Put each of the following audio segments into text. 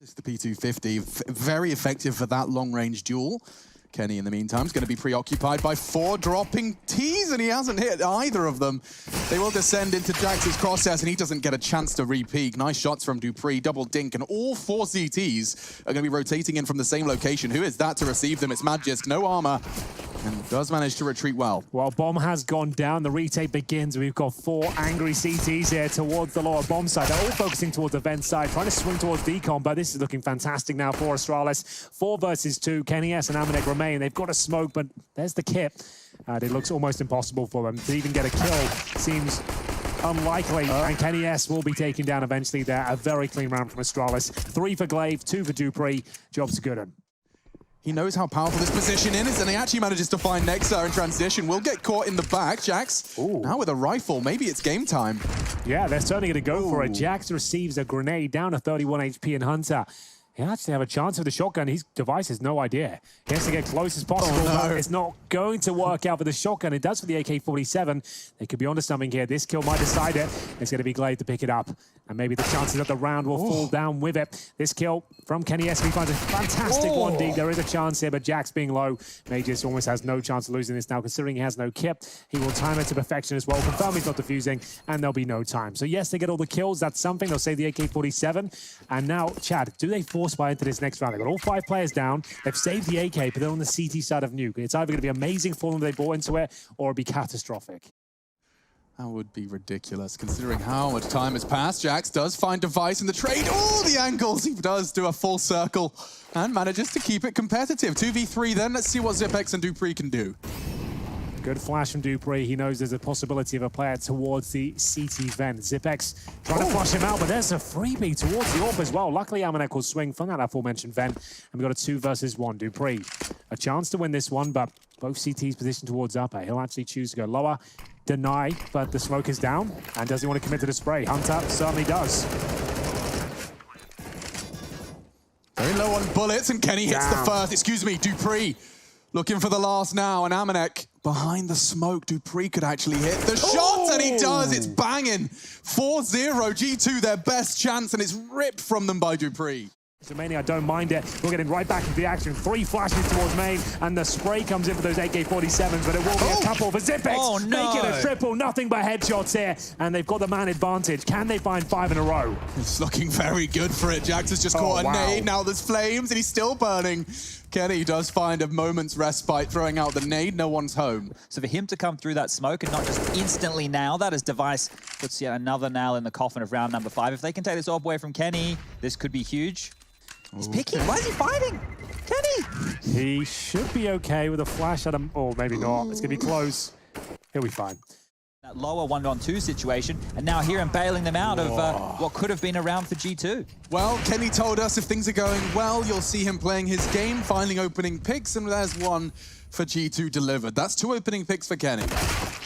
It's the P250, very effective for that long-range duel. Kenny, in the meantime, is going to be preoccupied by 4 dropping Ts, and he hasn't hit either of them. They will descend into Jax's crosshairs, and he doesn't get a chance to re-peek. Nice shots from dupreeh, double dink, and all 4 CTs are going to be rotating in from the same location. Who is that to receive them? It's Magisk, no armor, and does manage to retreat well. Well, bomb has gone down. The retake begins. We've got 4 angry CTs here towards the lower bomb side. They're all focusing towards the vent side, trying to swing towards decon, but this is looking fantastic now for Astralis. 4 versus 2. Kenny S and Amanek remain. They've got a smoke, but there's the kit. It looks almost impossible for them to even get a kill. Seems unlikely, and Kenny S will be taken down eventually there. A very clean round from Astralis. 3 for Glaive, 2 for dupreeh. Job's good. He knows how powerful this position is, and he actually manages to find Nexa in transition. Will get caught in the back. Jax, now with a rifle. Maybe it's game time. Yeah, they're certainly going to go for it. Jax receives a grenade down to 31 HP in Hunter. He actually have a chance with the shotgun. His device has no idea. He has to get close as possible. But it's not going to work out for the shotgun. It does for the AK-47. They could be onto something here. This kill might decide it. It's going to be Glaive to pick it up. And maybe the chances of the round will fall down with it. This kill from Kenny S. He finds a fantastic 1D. There is a chance here, but Jax being low, Magisk almost has no chance of losing this now, considering he has no kit. He will time it to perfection as well. Confirm he's not defusing, and there'll be no time. So yes, they get all the kills. That's something. They'll save the AK-47. And now, Chad, do they force buy into this next round? They've got all 5 players down. They've saved the AK, but they're on the CT side of Nuke. It's either going to be amazing for them they bought into it, or it'll be catastrophic. That would be ridiculous, considering how much time has passed. Jax does find device in the trade. Oh, the angles! He does do a full circle and manages to keep it competitive. 2v3 then. Let's see what Zipex and dupreeh can do. Good flash from dupreeh. He knows there's a possibility of a player towards the CT vent. Zipex trying to flush him out, but there's a freebie towards the AWP as well. Luckily, Amanek will swing from that aforementioned vent, and we've got a 2 versus 1. dupreeh, a chance to win this one, but both CTs positioned towards upper. He'll actually choose to go lower. Deny, but the smoke is down. And does he want to commit to the spray? Hunter certainly does. Very low on bullets, and Kenny hits the first. Excuse me, dupreeh looking for the last now, and Amanek behind the smoke. dupreeh could actually hit the shot, and he does. It's banging. 4-0, G2 their best chance, and it's ripped from them by dupreeh. Romania, I don't mind it. We're getting right back into the action. 3 flashes towards main, and the spray comes in for those AK-47s, but it will be a couple for Zipex. Make it a triple, nothing but headshots here, and they've got the man advantage. Can they find 5 in a row? It's looking very good for it. Jax has just caught a nade. Now there's flames, and he's still burning. Kenny does find a moment's respite, throwing out the nade. No one's home. So for him to come through that smoke and not just instantly nail that, as Device puts yet another nail in the coffin of round number 5. If they can take this AWP away from Kenny, this could be huge. He's picking. Why is he fighting? Kenny! He should be okay with a flash at him. Or maybe not. It's going to be close. He'll be fine. That lower 1-on-2 situation, and now here and bailing them out of what could have been a round for G2. Well, Kenny told us if things are going well, you'll see him playing his game, finding opening picks, and there's 1 for G2 delivered. That's 2 opening picks for Kenny.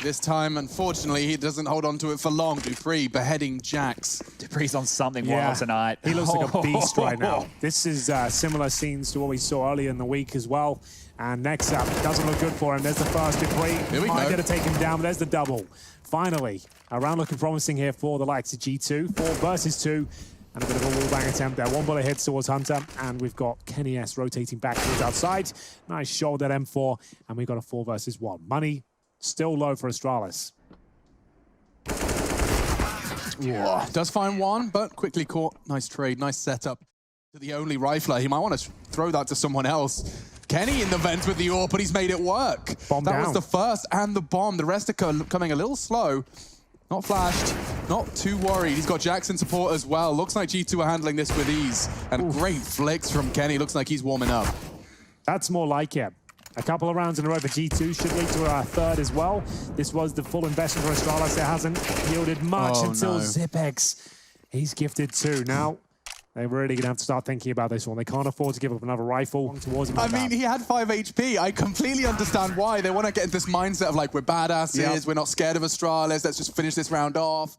This time, unfortunately, he doesn't hold on to it for long. dupreeh beheading Jax. dupreeh's on something wild tonight. He looks like a beast right now. This is similar scenes to what we saw earlier in the week as well. And next up, doesn't look good for him. There's the first dupreeh. Might get to take him down, but there's the double. Finally, a round looking promising here for the likes of G2. 4 versus 2. And a bit of a wallbang attempt there. 1 bullet hits towards Hunter, and we've got Kenny S rotating back towards outside. Nice shot at M4, and we've got a 4 versus 1. Money still low for Astralis. Does find 1, but quickly caught. Nice trade, nice setup. To the only rifler, he might want to throw that to someone else. Kenny in the vent with the AWP, but he's made it work. Bomb that down. was the first and the bomb. The rest are coming a little slow. Not flashed, not too worried. He's got Jackson support as well. Looks like G2 are handling this with ease. And great flicks from Kenny. Looks like he's warming up. That's more like it. A couple of rounds in a row for G2 should lead to our 3rd as well. This was the full investment for Astralis. It hasn't yielded much until Zipex. He's gifted 2. Now, they're really going to have to start thinking about this one. They can't afford to give up another rifle towards him. I mean, he had 5 HP. I completely understand why. They want to get into this mindset of like, we're badasses, we're not scared of Astralis, let's just finish this round off.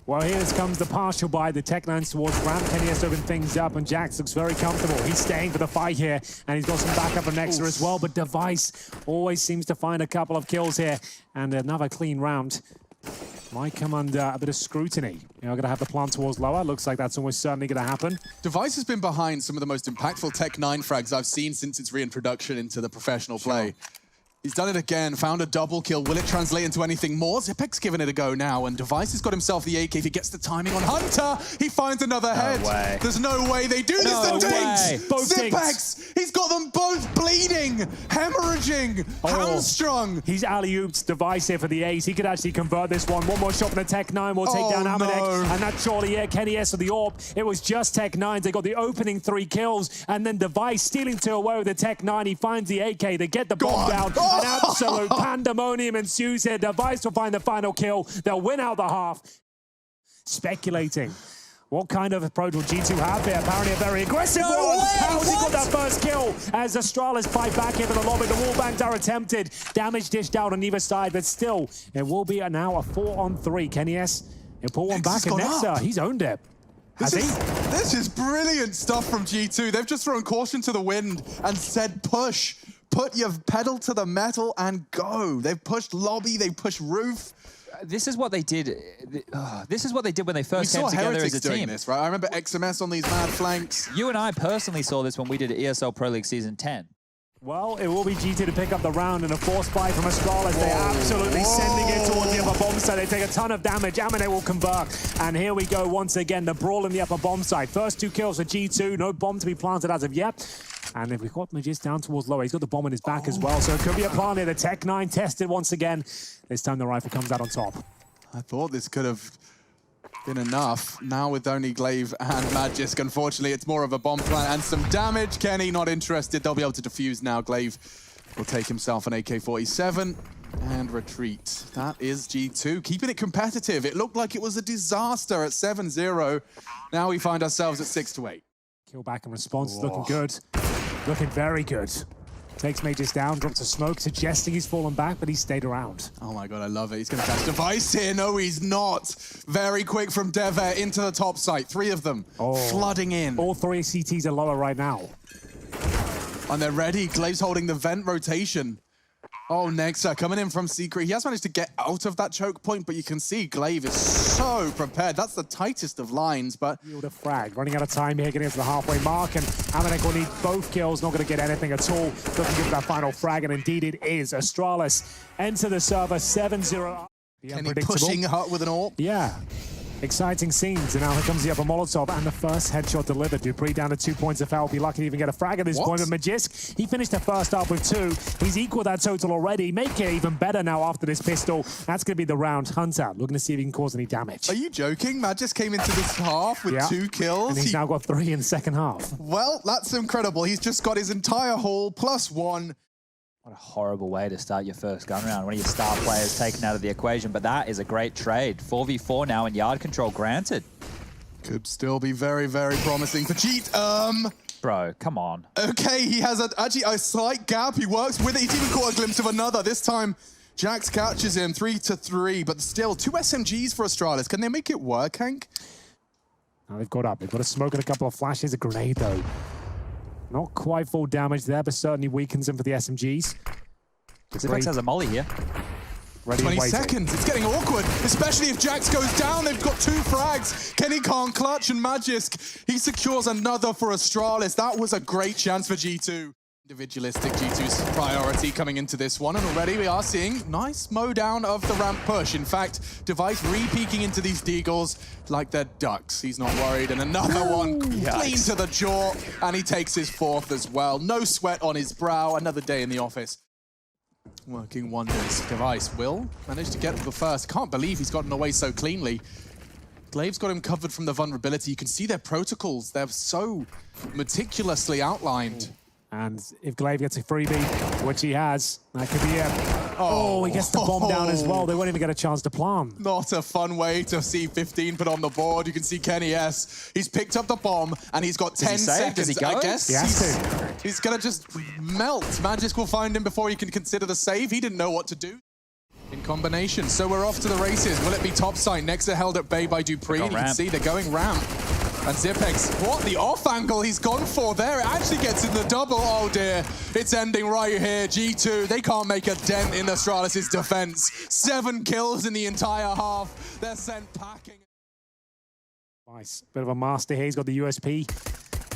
Well, here comes the partial buy. The tech lands towards ramp. Kenny has to open things up, and Jax looks very comfortable. He's staying for the fight here, and he's got some backup from Nexa as well, but Device always seems to find a couple of kills here, and another clean round. might come under a bit of scrutiny. You know, going to have the plant towards lower. Looks like that's almost certainly going to happen. Device has been behind some of the most impactful Tech 9 frags I've seen since its reintroduction into the professional play. He's done it again, found a double kill. Will it translate into anything more? Zipek's giving it a go now, and Device has got himself the AK. If he gets the timing on Hunter, he finds another head. Way. There's no way they do this to Dinks! Both Zipek's! He's got them both bleeding, hemorrhaging, hamstrung. He's alley-ooped Device here for the ace. He could actually convert this one. One more shot from the Tech 9 will take down Amanek. And that's surely Kenny S with the AWP. It was just Tech 9s. They got the opening 3 kills, and then Device stealing 2 away with the Tech 9. He finds the AK. They get the bomb down. An absolute pandemonium ensues here. Device will find the final kill. They'll win out the half. Speculating. What kind of approach will G2 have here? Apparently a very aggressive one. How has he got that first kill? As Astralis fight back here for the lobby. The wallbangs are attempted. Damage dished out on either side, but still, it will be now a 4-on-3. Kenny S, he'll pull one back, and Nexa, he's owned it. This is brilliant stuff from G2. They've just thrown caution to the wind and said push. Put your pedal to the metal and go. They've pushed lobby, they've pushed roof. This is what they did. This is what they did when they first came together as a team. Doing this, right? I remember XMS on these mad flanks. You and I personally saw this when we did ESL Pro League Season 10. Well, it will be G2 to pick up the round in a force fight from Astralis. They're absolutely sending it towards the upper bomb site. They take a ton of damage. Amanek will convert. And here we go once again. The brawl in the upper bomb site. First 2 kills for G2. No bomb to be planted as of yet. And if we've got Magis down towards lower, he's got the bomb in his back as well. So it could be a plant here. The Tech 9 tested once again. This time the rifle comes out on top. I thought this could have been enough. Now with only Glaive and Magisk, unfortunately, it's more of a bomb plant and some damage. Kenny not interested. They'll be able to defuse now. Glaive will take himself an AK-47 and retreat. That is G2, keeping it competitive. It looked like it was a disaster at 7-0. Now we find ourselves at 6-8. Kill back and response is looking good. Looking very good. Takes Magis down, drops a smoke, suggesting he's fallen back, but he's stayed around. Oh my god, I love it. He's going to catch Device here. No, he's not. Very quick from Dever into the top site. 3 of them flooding in. All 3 CTs are lower right now. And they're ready. Glaive's holding the vent rotation. Oh, Nexa coming in from Secret. He has managed to get out of that choke point, but you can see Glaive is so prepared. That's the tightest of lines, but... Yield a frag. Running out of time here, getting to the halfway mark, and Amanek will need both kills. Not going to get anything at all. Looking to get that final frag, and indeed it is. Astralis enter the server 7-0. Kenny pushing Hut with an AWP. Yeah. Exciting scenes, and now here comes the upper Molotov, and the first headshot delivered. Dupree down to 2 points of foul. Be lucky to even get a frag at this point, but Magisk, he finished the first half with 2. He's equal that total already. Make it even better now after this pistol. That's going to be the round. Hunter looking to see if he can cause any damage. Are you joking? Magisk came into this half with 2 kills. And he's now got 3 in the second half. Well, that's incredible. He's just got his entire haul plus 1. What a horrible way to start your first gun round. One of your star players taken out of the equation, but that is a great trade. 4v4 now and yard control granted. Could still be very, very promising for Cheat. Bro, come on. Okay, he has actually a slight gap. He works with it. He's even caught a glimpse of another. This time, Jax catches him 3-3, but still 2 SMGs for Astralis. Can they make it work, Hank? Now they've got up. They've got a smoke and a couple of flashes. A grenade, though. Not quite full damage there, but certainly weakens him for the SMGs. Zipex has a molly here. 20 seconds. It's getting awkward, especially if Jax goes down. They've got 2 frags. Kenny can't clutch, and Magisk, he secures another for Astralis. That was a great chance for G2. Individualistic G2's priority coming into this one, and already we are seeing nice mow down of the ramp push. In fact, Device re-peeking into these deagles like they're ducks. He's not worried, and another one clean to the jaw, and he takes his 4th as well. No sweat on his brow. Another day in the office. Working wonders. Device will manage to get the first. Can't believe he's gotten away so cleanly. Glaive's got him covered from the vulnerability. You can see their protocols. They're so meticulously outlined. And if Glaive gets a freebie, which he has, that could be it. Oh, he gets the bomb down as well. They won't even get a chance to plant. Not a fun way to see 15 put on the board. You can see Kenny S. He's picked up the bomb, and he's got 10 seconds. Does he go? I guess he has to. He's going to just melt. Magisk will find him before he can consider the save. He didn't know what to do in combination. So we're off to the races. Will it be top side? Nexa held at bay by Dupree. And you can see they're going ramp. And Zipex, what the off angle he's gone for there. It actually gets in the double. Oh dear, it's ending right here. G2, they can't make a dent in Astralis' defense. 7 kills in the entire half. They're sent packing. Nice. Bit of a master here. He's got the USP.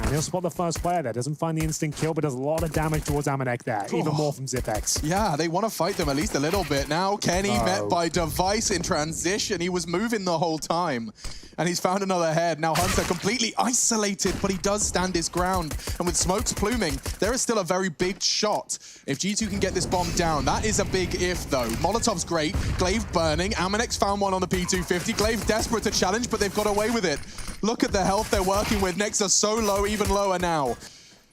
And he'll spot the first player there. Doesn't find the instant kill, but does a lot of damage towards Amanek there. Even more from Zipex. Yeah, they want to fight them at least a little bit. Now Kenny met by Device in transition. He was moving the whole time. And he's found another head. Now Hunter completely isolated, but he does stand his ground. And with smokes pluming, there is still a very big shot. If G2 can get this bomb down, that is a big if though. Molotov's great, Glaive burning. Amanek's found one on the P250. Glaive desperate to challenge, but they've got away with it. Look at the health they're working with. Nexa so low, even lower now.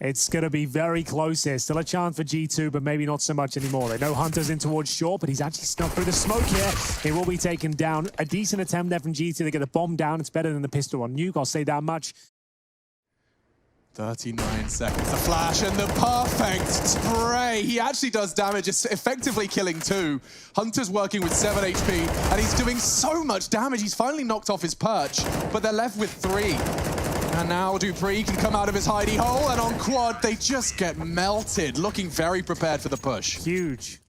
It's going to be very close here. Still a chance for G2, but maybe not so much anymore. They know Hunter's in towards short, but he's actually snuck through the smoke here. He will be taken down. A decent attempt there from G2 to get the bomb down. It's better than the pistol on Nuke, I'll say that much. 39 seconds. The flash and the perfect spray. He actually does damage, effectively killing 2. Hunter's working with 7 HP, and he's doing so much damage. He's finally knocked off his perch, but they're left with 3. And now dupreeh can come out of his hidey hole, and on quad, they just get melted. Looking very prepared for the push. Huge.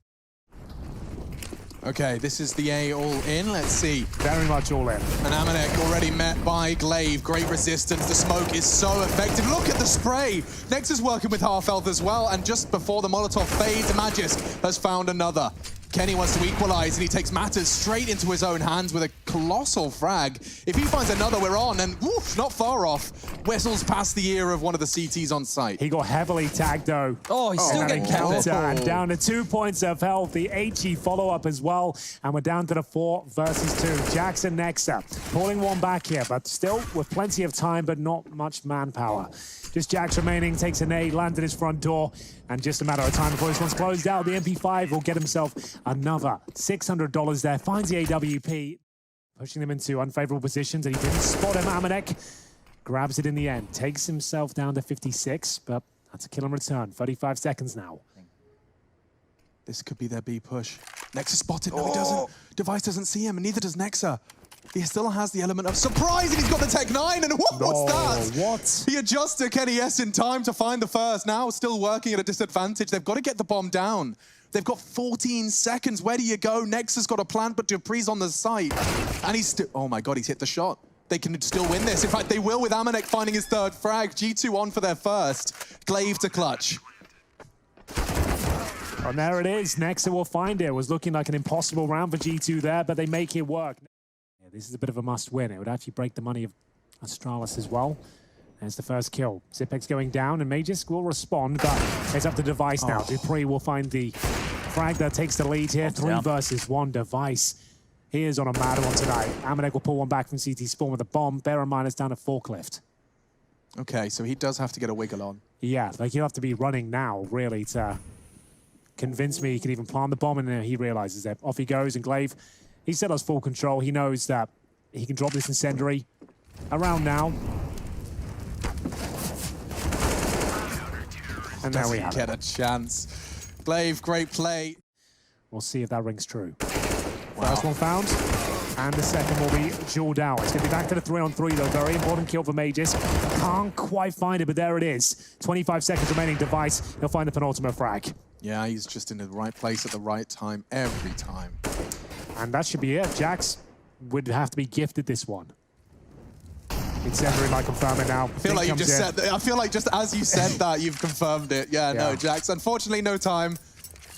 Okay, this is the A all in. Let's see. Very much all in. And Amanek already met by Glaive. Great resistance. The smoke is so effective. Look at the spray. Nexa's working with half health as well. And just before the Molotov fades, Magis has found another. Kenny wants to equalize, and he takes matters straight into his own hands with a colossal frag. If he finds another, we're on, and woof, not far off. Whistles past the ear of one of the CTs on site. He got heavily tagged, though. Oh, he's still getting counted. And down to 2 points of health. The HE follow-up as well. And we're down to the 4 versus 2. Jackson Nexa pulling one back here, but still with plenty of time, but not much manpower. Just Jax remaining, takes a nade, lands at his front door, and just a matter of time before this one's closed out. The MP5 will get himself another $600 there, finds the AWP, pushing them into unfavorable positions, and he didn't spot him. Amanek grabs it in the end, takes himself down to 56, but that's a kill in return. 35 seconds now. This could be their B push. Nexa spotted. No, he doesn't. Device doesn't see him, and neither does Nexa. He still has the element of surprise, and he's got the Tech 9, and what's that? What? He adjusts to Kenny S in time to find the first. Now still working at a disadvantage. They've got to get the bomb down. They've got 14 seconds. Where do you go? Nexa's got a plant, but dupreeh's on the site. And he's still, oh my God, he's hit the shot. They can still win this. In fact, they will with Amanek finding his 3rd frag. G2 on for their first. Glaive to clutch. And there it is. Nexa will find it. It was looking like an impossible round for G2 there, but they make it work. This is a bit of a must-win. It would actually break the money of Astralis as well. There's the first kill. Zipex going down, and Magis will respond, but it's up to Device now. dupreeh will find the frag that takes the lead here. 3 versus 1. Device. He is on a mad one tonight. Amanek will pull one back from CT Spawn with a bomb. Bear in mind, it's down a forklift. Okay, so he does have to get a wiggle on. Yeah, like he'll have to be running now, really, to convince me he can even plant the bomb, and then he realizes that. Off he goes, and Glaive, he still has full control. He knows that he can drop this incendiary around now. And now we have get a chance. Glaive, great play. We'll see if that rings true. First one found, and the second will be jeweled out. It's going to be back to the 3-on-3 though. Very important kill for Magis. Can't quite find it, but there it is. 25 seconds remaining. Device, he'll find the penultimate frag. Yeah, he's just in the right place at the right time every time. And that should be it. Jax would have to be gifted this one. Incendiary might confirm it now. I feel like you just said that. I feel like just as you said that, you've confirmed it. Yeah, no, Jax. Unfortunately, no time.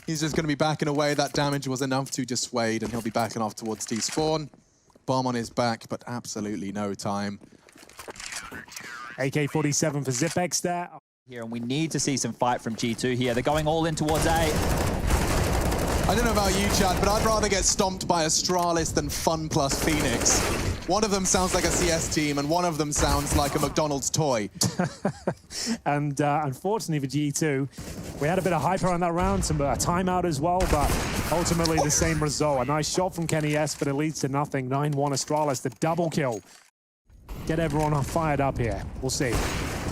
He's just going to be backing away. That damage was enough to dissuade, and he'll be backing off towards T-Spawn. Bomb on his back, but absolutely no time. AK-47 for Zipex there. Here, and we need to see some fight from G2 here. They're going all in towards A. I don't know about you, Chad, but I'd rather get stomped by Astralis than Fun plus Phoenix. One of them sounds like a CS team, and one of them sounds like a McDonald's toy. And unfortunately for G2, we had a bit of hype around that round, some timeout as well, but ultimately the same result. A nice shot from Kenny S, but it leads to nothing. 9-1 Astralis, the double kill. Get everyone fired up here. We'll see.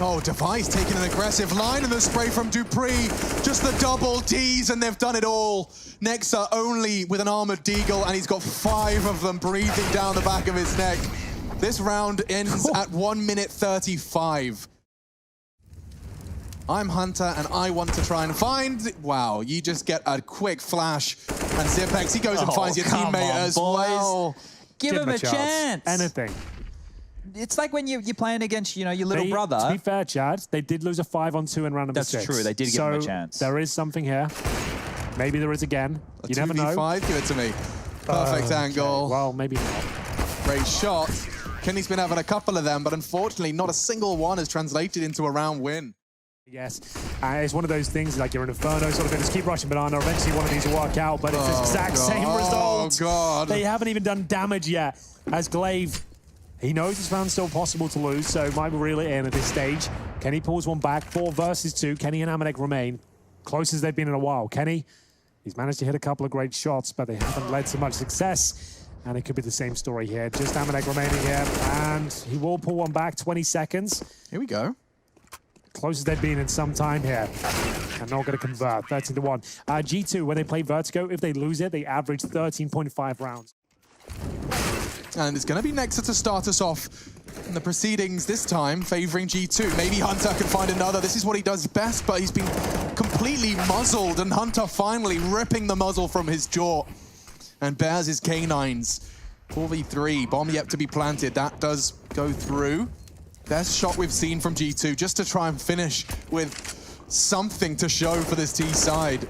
Oh, Device taking an aggressive line, and the spray from dupreeh. Just the double Ds, and they've done it all. Nexa only with an armored deagle, and he's got 5 of them breathing down the back of his neck. This round ends at 1 minute 35. I'm Hunter, and I want to try and find... Wow, you just get a quick flash. And Zipex, he goes and finds your teammate as well. Give him a chance. Anything. It's like when you're playing against, you know, your little brother. To be fair, Chad, they did lose a 5-on-2 in round number 6. That's true, they did give him a chance. There is something here. Maybe there is again. You never know. 2v5, give it to me. Perfect angle. Well, maybe not. Great shot. Kenny's been having a couple of them, but unfortunately, not a single one has translated into a round win. Yes, it's one of those things like you're in Inferno, sort of just keep rushing banana. Eventually, one of these will work out, but it's the exact same result. Oh, God. They haven't even done damage yet. As Glaive, he knows this round's still possible to lose, so might reel it in at this stage. Kenny pulls one back, 4 versus 2. Kenny and Amanek remain closest they've been in a while. Kenny, he's managed to hit a couple of great shots, but they haven't led to much success. And it could be the same story here. Just Amanek remaining here, and he will pull one back, 20 seconds. Here we go. Closest they've been in some time here. And not going to convert, 13-1. G2, when they play Vertigo, if they lose it, they average 13.5 rounds. And it's going to be Nexa to start us off in the proceedings this time, favoring G2. Maybe Hunter can find another. This is what he does best, but he's been completely muzzled, and Hunter finally ripping the muzzle from his jaw. And bears his canines. 4v3, bomb yet to be planted. That does go through. Best shot we've seen from G2, just to try and finish with something to show for this T side.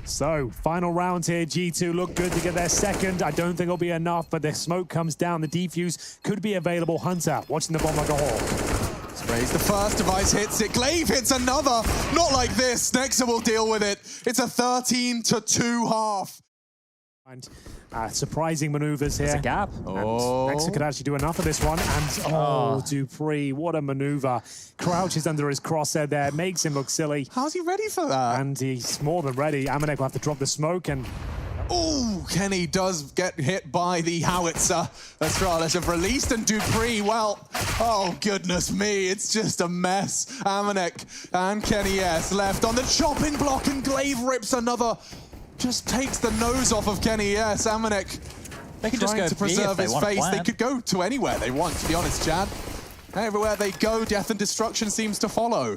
So, final round here. G2 look good to get their second. I don't think it'll be enough, but the smoke comes down. The defuse could be available. Hunter watching the bomb like a hawk. Sprays the first, Device hits it. Glaive hits another. Not like this. Nexa will deal with it. It's a 13-2 half. And surprising maneuvers here. There's a gap. Nexa could actually do enough of this one. And Dupree, what a maneuver. Crouches under his crosshair there, makes him look silly. How's he ready for that? And he's more than ready. Amanek will have to drop the smoke and... Oh, Kenny does get hit by the howitzer. Astralis have released, and Dupree, well, oh goodness me, it's just a mess. Amanek and Kenny S left on the chopping block, and Glaive rips another. Just takes the nose off of Kenny S. Amanek, they could just go to preserve his face. They could go to anywhere they want, to be honest, Chad. Everywhere they go, death and destruction seems to follow.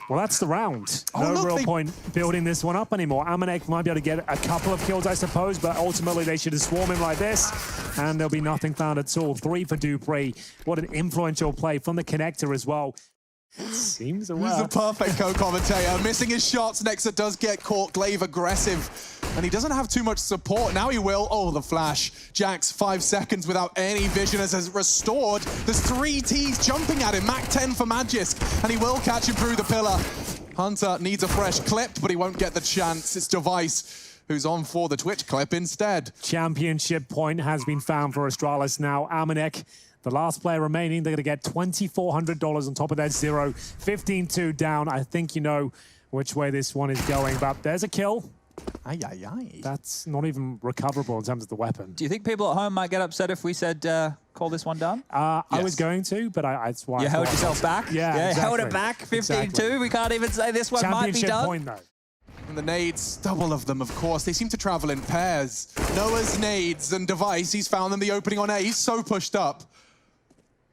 Well, that's the round. No real point building this one up anymore. Amanek might be able to get a couple of kills, I suppose, but ultimately they should have swarmed him like this, and there'll be nothing found at all. 3 for Dupree. What an influential play from the connector as well. Seems to work. He's a perfect co-commentator. Missing his shots. Nexa does get caught. Glaive aggressive. And he doesn't have too much support. Now he will. Oh, the flash. Jax, 5 seconds without any vision as has restored. There's 3 Ts jumping at him. Mac 10 for Magisk. And he will catch him through the pillar. Hunter needs a fresh clip, but he won't get the chance. It's Device who's on for the Twitch clip instead. Championship point has been found for Astralis now. Amanek, the last player remaining, they're going to get $2,400 on top of that zero. 15-2 down. I think you know which way this one is going, but there's a kill. Aye, aye, aye. That's not even recoverable in terms of the weapon. Do you think people at home might get upset if we said, call this one done? Yes. I was going to, but that's why. You held yourself back? Yeah, exactly. Held it back, 15-2. Exactly. We can't even say this one might be done. Point, though. And the nades, double of them, of course. They seem to travel in pairs. Noah's nades and Device, he's found them the opening on A. He's so pushed up.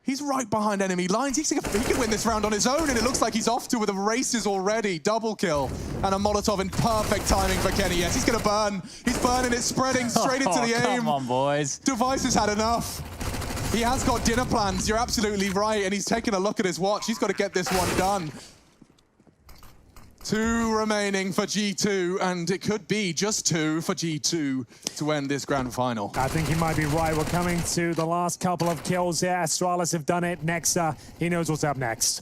He's right behind enemy lines. He can win this round on his own, and it looks like he's off to with the races already. Double kill and a Molotov in perfect timing for Kenny. Yes, he's going to burn. He's burning it, spreading straight into the aim. Come on, boys. Device has had enough. He has got dinner plans. You're absolutely right, and he's taking a look at his watch. He's got to get this one done. 2 remaining for G2, and it could be just 2 for G2 to end this grand final. I think he might be right. We're coming to the last couple of kills here. Astralis have done it. Nexa, he knows what's up next.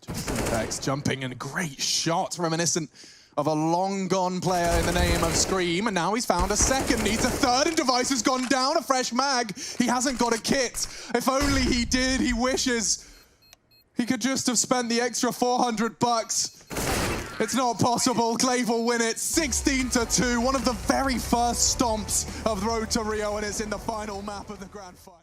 Just jumping, and great shot, reminiscent of a long-gone player in the name of Scream, and now he's found a second, needs a third, and Device has gone down, a fresh mag. He hasn't got a kit. If only he did, he wishes. He could just have spent the extra $400. It's not possible. Glaive will win it 16-2. One of the very first stomps of the road to Rio, and it's in the final map of the grand final.